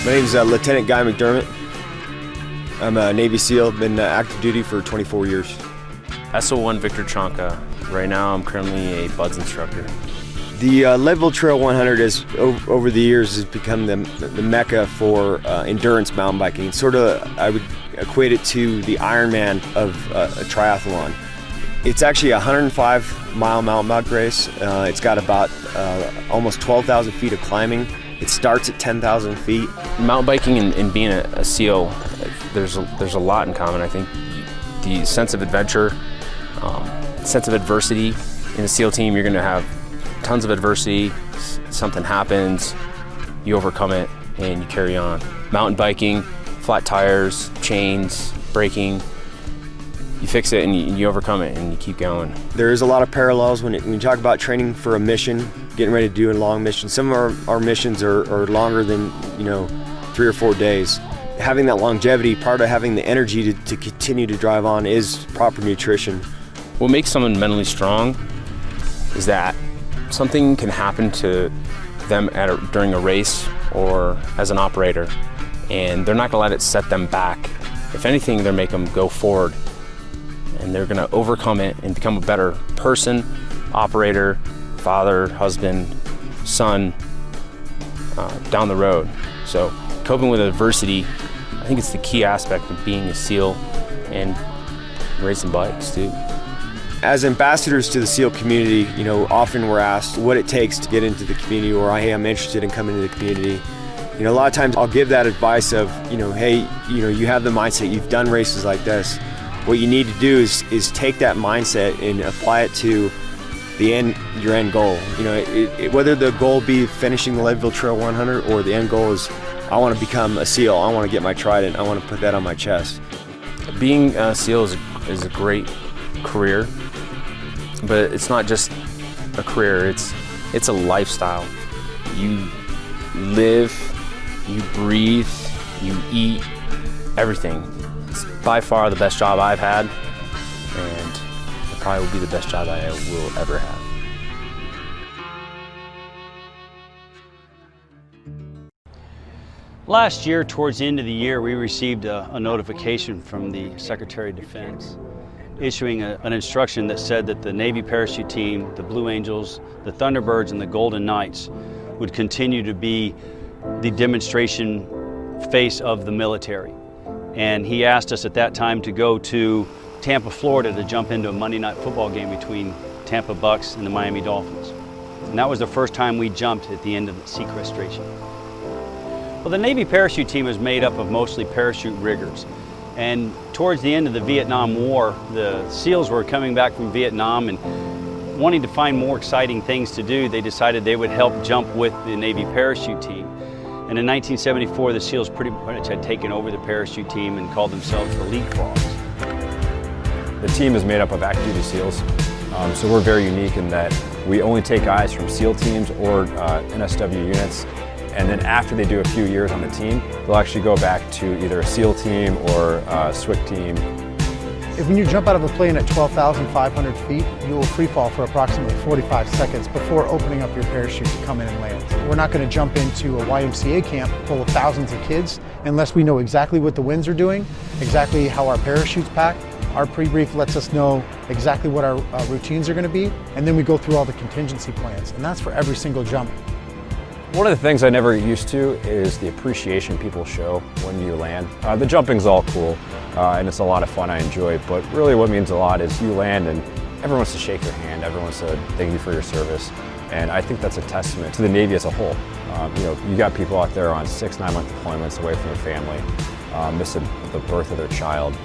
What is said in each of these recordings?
My name is Lieutenant Guy McDermott. I'm a Navy SEAL, been active duty for 24 years. SO1 Victor Chonka. Right now I'm currently a BUDS instructor. The Leadville Trail 100 has, over the years, has become the mecca for endurance mountain biking. Sort of, I would equate it to the Ironman of a triathlon. It's actually a 105-mile mountain bike race. It's got about almost 12,000 feet of climbing. It starts at 10,000 feet. Mountain biking and being a SEAL, there's a lot in common. I think the sense of adventure, sense of adversity. In the SEAL team, you're going to have tons of adversity. Something happens, you overcome it, and you carry on. Mountain biking, flat tires, chains, braking, you fix it and you overcome it and you keep going. There is a lot of parallels when you talk about training for a mission, getting ready to do a long mission. Some of our missions are longer than 3 or 4 days. Having that longevity, part of having the energy to continue to drive on is proper nutrition. What makes someone mentally strong is that something can happen to them during a race or as an operator, and they're not going to let it set them back. If anything, they'll make them go forward, and they're going to overcome it and become a better person, operator, father, husband, son, down the road. So coping with adversity, I think it's the key aspect of being a SEAL and racing bikes too. As ambassadors to the SEAL community, often we're asked what it takes to get into the community, or hey, I'm interested in coming to the community. A lot of times I'll give that advice of, hey, you have the mindset, you've done races like this. What you need to do is take that mindset and apply it to your end goal. Whether the goal be finishing the Leadville Trail 100 or the end goal is, I want to become a SEAL, I want to get my trident, I want to put that on my chest. Being a SEAL is a great career, but it's not just a career, it's a lifestyle. You live, you breathe, you eat, everything. It's by far the best job I've had, and it probably will be the best job I will ever have. Last year, towards the end of the year, we received a notification from the Secretary of Defense issuing an instruction that said that the Navy parachute team, the Blue Angels, the Thunderbirds, and the Golden Knights would continue to be the demonstration face of the military. And he asked us at that time to go to Tampa, Florida to jump into a Monday night football game between Tampa Bucks and the Miami Dolphins. And that was the first time we jumped at the end of the sequestration. Well, the Navy parachute team is made up of mostly parachute riggers. And towards the end of the Vietnam War, the SEALs were coming back from Vietnam and wanting to find more exciting things to do. They decided they would help jump with the Navy parachute team. And in 1974, the SEALs pretty much had taken over the parachute team and called themselves the Leapfrogs. The team is made up of active duty SEAls, so we're very unique in that we only take guys from SEAL teams or NSW units, and then after they do a few years on the team, they'll actually go back to either a SEAL team or a SWCC team. When you jump out of a plane at 12,500 feet, you will free fall for approximately 45 seconds before opening up your parachute to come in and land. We're not going to jump into a YMCA camp full of thousands of kids unless we know exactly what the winds are doing, exactly how our parachutes pack. Our pre-brief lets us know exactly what our routines are going to be, and then we go through all the contingency plans, and that's for every single jump. One of the things I never get used to is the appreciation people show when you land. The jumping's all cool, and it's a lot of fun, I enjoy it, but really what means a lot is you land and everyone wants to shake your hand, everyone wants to thank you for your service, and I think that's a testament to the Navy as a whole. You got people out there on 6-9 month deployments away from their family, missing the birth of their child.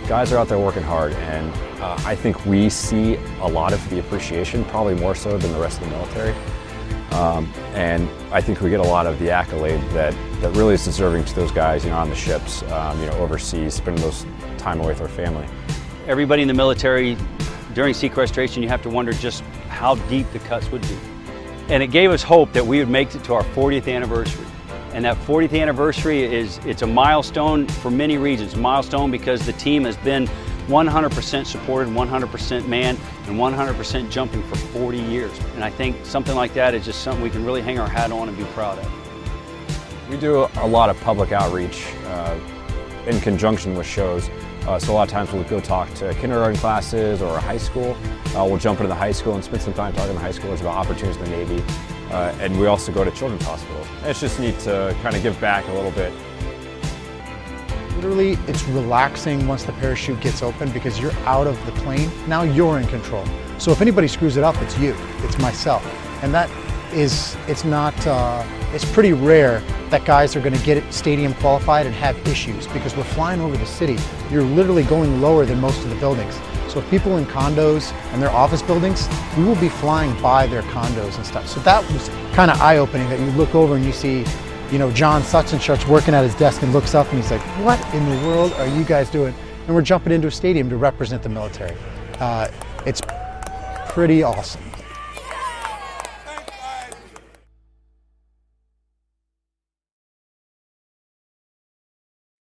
Guys are out there working hard, and I think we see a lot of the appreciation, probably more so than the rest of the military. And I think we get a lot of the accolade that really is deserving to those guys, on the ships, overseas, spending those time away with their family. Everybody in the military, during sequestration, you have to wonder just how deep the cuts would be. And it gave us hope that we would make it to our 40th anniversary. And that 40th anniversary it's a milestone for many reasons. A milestone because the team has been 100% supported, 100% manned, and 100% jumping for 40 years. And I think something like that is just something we can really hang our hat on and be proud of. We do a lot of public outreach in conjunction with shows. So a lot of times we'll go talk to kindergarten classes or a high school. We'll jump into the high school and spend some time talking to high schoolers about opportunities in the Navy. And we also go to children's hospitals. It's just neat to kind of give back a little bit. Literally, it's relaxing once the parachute gets open because you're out of the plane. Now you're in control. So if anybody screws it up, it's you, it's myself. And that is, it's pretty rare that guys are going to get it stadium qualified and have issues because we're flying over the city. You're literally going lower than most of the buildings. So people in condos and their office buildings, we will be flying by their condos and stuff. So that was kind of eye-opening that you look over and you see, John such and such working at his desk and looks up and he's like, what in the world are you guys doing? And we're jumping into a stadium to represent the military. It's pretty awesome.